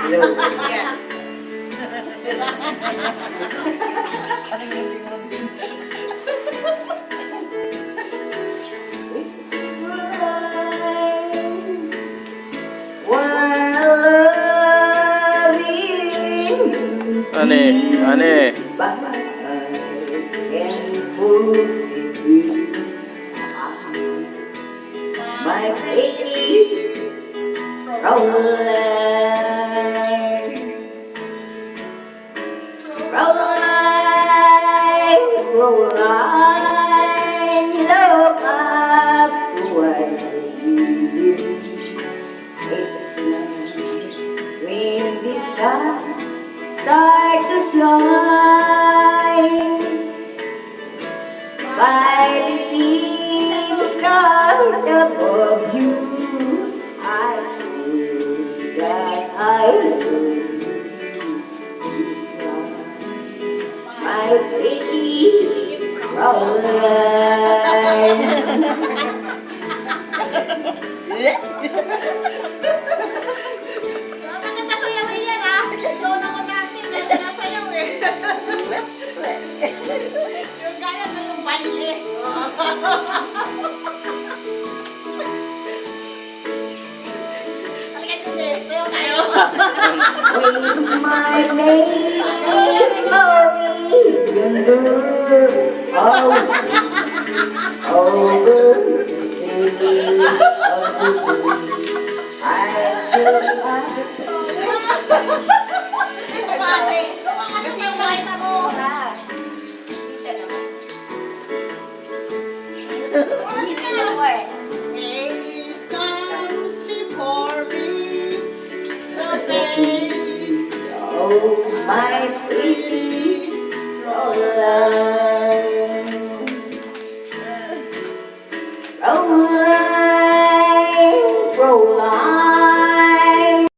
Hello. Ani. My pretty Caroline, Caroline, Caroline, look up to where it's night when the stars start to shine. By the things not above you, I swear that I love you. My pretty Caroline. Maganda ko yung yan ha. Tono ko natin. Nasayaw eh. Yung gana na yung baile. Talaga yun eh. Sayaw tayo. With my memory over Kumate. Kasi yung makita mo. Days comes before me. The days. Oh, my pretty Caroline.